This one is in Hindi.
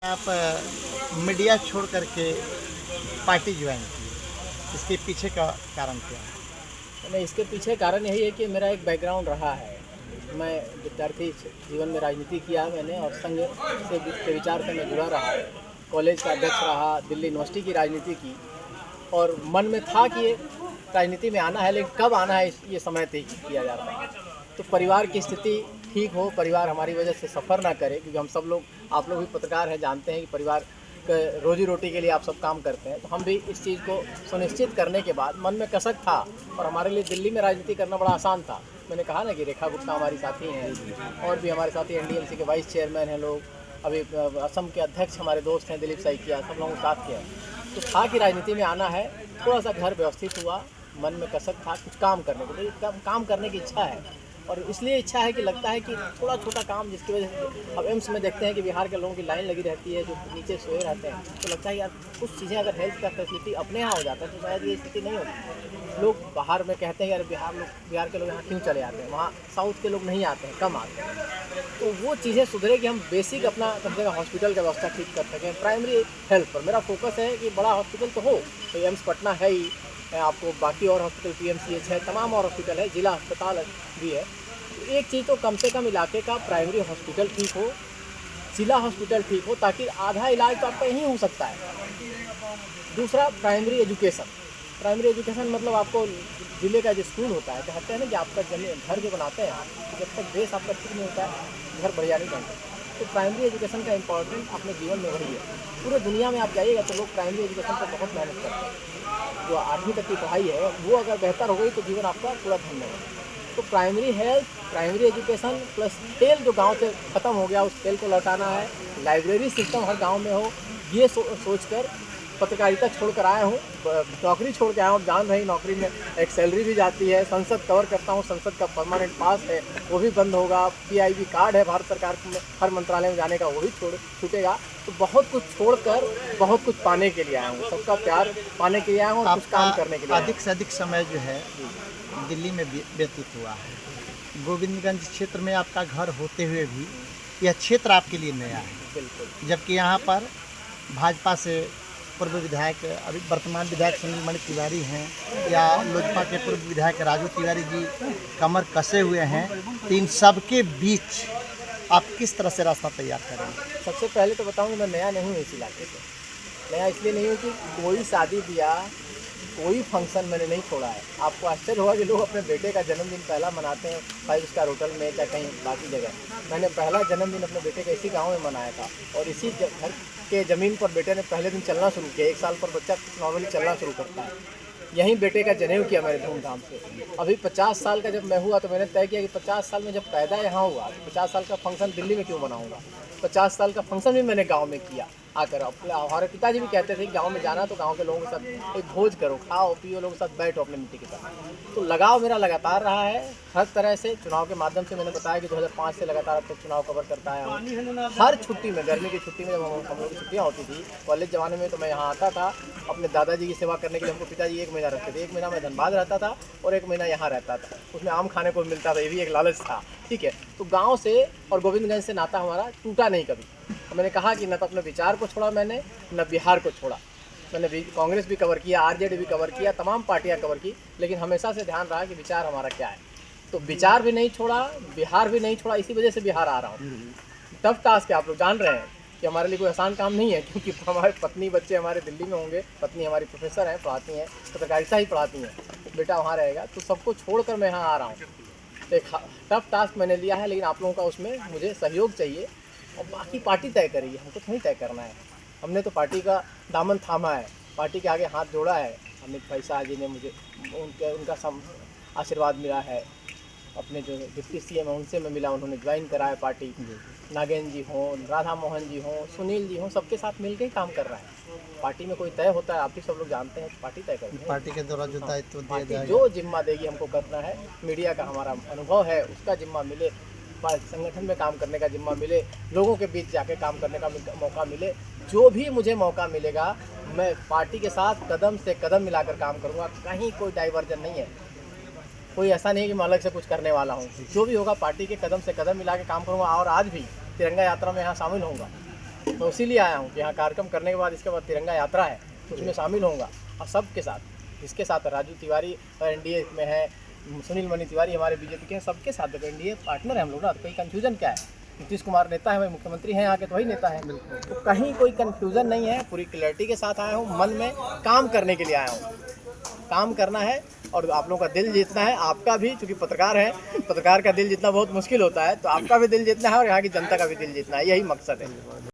आप मीडिया छोड़ करके पार्टी ज्वाइन की, इसके पीछे का कारण क्या है? नहीं, इसके पीछे कारण यही है कि मेरा एक बैकग्राउंड रहा है। मैं विद्यार्थी जीवन में राजनीति किया मैंने और संघ से के विचार से मैं जुड़ा रहा। कॉलेज का अध्यक्ष रहा, दिल्ली यूनिवर्सिटी की राजनीति की और मन में था कि ये राजनीति में आना है, लेकिन कब आना है ये समय तय किया जा रहा है। तो परिवार की स्थिति ठीक हो, परिवार हमारी वजह से सफ़र ना करे, क्योंकि हम सब लोग, आप लोग भी पत्रकार हैं, जानते हैं कि परिवार रोजी रोटी के लिए आप सब काम करते हैं। तो हम भी इस चीज़ को सुनिश्चित करने के बाद मन में कसक था और हमारे लिए दिल्ली में राजनीति करना बड़ा आसान था। मैंने कहा ना कि रेखा गुप्ता हमारी साथी हैं और भी हमारे साथी एनडीएमसी के वाइस चेयरमैन हैं लोग, अभी असम के अध्यक्ष हमारे दोस्त हैं दिलीप साइकिया, सब लोगों के साथ के हैं। तो था कि राजनीति में आना है, थोड़ा सा घर व्यवस्थित हुआ, मन में कसक था कुछ काम करने को, तो काम करने की इच्छा है। और इसलिए इच्छा है कि लगता है कि थोड़ा छोटा काम जिसकी वजह से अब एम्स में देखते हैं कि बिहार के लोगों की लाइन लगी रहती है, जो नीचे सोए रहते हैं, तो लगता है यार कुछ चीज़ें अगर हेल्थ का फैसिलिटी अपने यहाँ हो जाता है तो शायद ये स्थिति नहीं होती। लोग बाहर में कहते हैं यार बिहार के लोग यहाँ क्यों चले आते हैं, वहाँ साउथ के लोग नहीं आते हैं, कम आते हैं। तो वो चीज़ें सुधरे कि हम बेसिक अपना कम से कम हॉस्पिटल की व्यवस्था ठीक कर सकें। प्राइमरी हेल्थ पर मेरा फोकस है कि बड़ा हॉस्पिटल तो हो, तो एम्स पटना है ही, आपको बाकी और हॉस्पिटल PMCH है, तमाम और हॉस्पिटल है, जिला अस्पताल भी है। एक चीज़ तो कम से कम इलाके का प्राइमरी हॉस्पिटल ठीक हो, जिला हॉस्पिटल ठीक हो, ताकि आधा इलाज तो आपका यहीं हो सकता है। दूसरा प्राइमरी एजुकेशन मतलब आपको ज़िले का जो स्कूल होता है, कहते हैं ना कि आपका घर जो बनाते हैं तो जब तक बेस आपका ठीक नहीं होता है घर बढ़िया नहीं बनता। तो प्राइमरी एजुकेशन का इम्पोर्टेंट अपने जीवन में वही है। पूरे दुनिया में आप जाइएगा तो लोग प्राइमरी एजुकेशन पर बहुत मेहनत करते हैं। जो 8वीं तक की पढ़ाई है वो अगर बेहतर हो गई तो जीवन आपका पूरा धन्य है। तो primary health, primary education plus खेल जो गांव से ख़त्म हो गया उस खेल को लौटाना है, लाइब्रेरी सिस्टम हर गांव में हो, ये सोचकर पत्रकारिता छोड़कर आया हूँ, नौकरी छोड़ के आया हूँ। जान रही नौकरी में एक सैलरी भी जाती है, संसद कवर करता हूँ, संसद का परमानेंट पास है वो भी बंद होगा, PIB कार्ड है भारत सरकार में हर मंत्रालय में जाने का वो भी छूटेगा। तो बहुत कुछ छोड़कर बहुत कुछ पाने के लिए आया हूँ, सबका प्यार पाने के लिए आया हूँ, कुछ काम करने के लिए। अधिक से अधिक समय जो है दिल्ली में व्यतीत हुआ है। गोविंदगंज क्षेत्र में आपका घर होते हुए भी यह क्षेत्र आपके लिए नया है। बिल्कुल। जबकि यहाँ पर भाजपा से पूर्व विधायक, अभी वर्तमान विधायक सुनील मणि तिवारी हैं, या लोजपा के पूर्व विधायक राजू तिवारी जी कमर कसे हुए हैं। तो इन सब के बीच आप किस तरह से रास्ता तैयार करेंगे? सबसे पहले तो बताऊँ मैं नया नहीं हूँ इस इलाके से। नया इसलिए नहीं हूँ कि कोई शादी ब्याह, कोई फंक्शन मैंने नहीं छोड़ा है। आपको आश्चर्य होगा कि लोग अपने बेटे का जन्मदिन पहला मनाते हैं 5 स्टार होटल में या कहीं बाकी जगह। मैंने पहला जन्मदिन अपने बेटे का इसी गांव में मनाया था और इसी घर के ज़मीन पर बेटे ने पहले दिन चलना शुरू किया। 1 साल पर बच्चा नॉर्मली चलना शुरू करता है। यहीं बेटे का जनेऊ किया मैंने धूमधाम से। अभी 50 साल का जब मैं हुआ तो मैंने तय किया कि 50 साल में जब पैदा यहाँ हुआ तो 50 साल का फंक्शन दिल्ली में क्यों मनाऊंगा। 50 साल का फंक्शन भी मैंने गांव में किया आकर। हमारे पिताजी भी कहते थे कि गांव में जाना तो गांव के लोगों के साथ एक भोज करो, खाओ पियो, लोगों के साथ बैठो अपने मिट्टी के साथ। तो लगाव मेरा लगातार रहा है हर तरह से। चुनाव के माध्यम से मैंने बताया कि 2005 से लगातार अब तक चुनाव कवर करता आया हूँ। हर छुट्टी में, गर्मी की छुट्टी में जब हम लोग की छुट्टियाँ होती थी कॉलेज ज़माने में, तो मैं यहाँ आता था अपने दादाजी की सेवा करने के लिए। हमको पिताजी 1 महीना रखते थे। 1 महीना मैं धनबाद रहता था और 1 महीना यहाँ रहता था। उसमें आम खाने को मिलता था, ये भी एक लालच था, ठीक है। तो गांव से और गोविंदगंज से नाता हमारा टूटा नहीं कभी। तो मैंने कहा कि न तो अपने विचार को छोड़ा मैंने, न बिहार को छोड़ा। मैंने भी कांग्रेस भी कवर किया, RJD भी कवर किया, तमाम पार्टियां कवर की, लेकिन हमेशा से ध्यान रहा कि विचार हमारा क्या है। तो विचार भी नहीं छोड़ा, बिहार भी नहीं छोड़ा, इसी वजह से बिहार आ रहा हूँ। टफ टास्क है, आप लोग जान रहे हैं कि हमारे लिए कोई आसान काम नहीं है, क्योंकि हमारे पत्नी बच्चे हमारे दिल्ली में होंगे। पत्नी हमारी प्रोफेसर हैं, पढ़ाती हैं, पत्रकारिता ही पढ़ाती हैं, बेटा वहाँ रहेगा। तो सबको छोड़कर मैं यहाँ आ रहा हूँ। एक टफ टास्क मैंने लिया है, लेकिन आप लोगों का उसमें मुझे सहयोग चाहिए और बाकी पार्टी तय करेगी, हमको तो नहीं तय करना है। हमने तो पार्टी का दामन थामा है, पार्टी के आगे हाथ जोड़ा है। अमित भाई शाह जी ने मुझे उनका आशीर्वाद मिला है। अपने जो डिप्टी CM है उनसे मैं मिला, उन्होंने ज्वाइन कराया पार्टी। नागेंद्र जी हों, राधा मोहन जी हों, सुनील जी हों, सबके साथ मिलकर ही काम कर रहा है। पार्टी में कोई तय होता है, आप भी सब लोग जानते हैं, पार्टी तय करती है। पार्टी के द्वारा जो दायित्व दिया जाएगा, जो जिम्मा देगी हमको करना है। मीडिया का हमारा अनुभव है, उसका जिम्मा मिले, संगठन में काम करने का जिम्मा मिले, लोगों के बीच जाके काम करने का मौका मिले। जो भी मुझे मौका मिलेगा मैं पार्टी के साथ कदम से कदम मिलाकर काम करूँगा। कहीं कोई डाइवर्जन नहीं है, कोई ऐसा नहीं कि मैं अलग से कुछ करने वाला हूँ। जो भी होगा पार्टी के कदम से कदम मिला के काम करूँगा और आज भी तिरंगा यात्रा में यहाँ शामिल होऊंगा। मैं इसीलिए आया हूँ कि यहाँ कार्यक्रम करने के बाद इसके बाद तिरंगा यात्रा है, तो उसमें शामिल होऊंगा और सबके साथ, जिसके साथ राजू तिवारी एनडीए में है, सुनील मणि तिवारी हमारे बीजेपी के हैं, सबके साथ देखो एनडीए पार्टनर है हम लोग ना, तो कोई कन्फ्यूजन क्या है। नीतीश कुमार नेता है, भाई मुख्यमंत्री हैं यहाँ के, तो वही नेता है, तो कहीं कोई कन्फ्यूज़न नहीं है। पूरी क्लैरिटी के साथ आया हूँ, मन में काम करने के लिए आया हूँ, काम करना है और आप लोगों का दिल जीतना है, आपका भी, क्योंकि पत्रकार है, पत्रकार का दिल जीतना बहुत मुश्किल होता है, तो आपका भी दिल जीतना है और यहाँ की जनता का भी दिल जीतना है, यही मकसद है।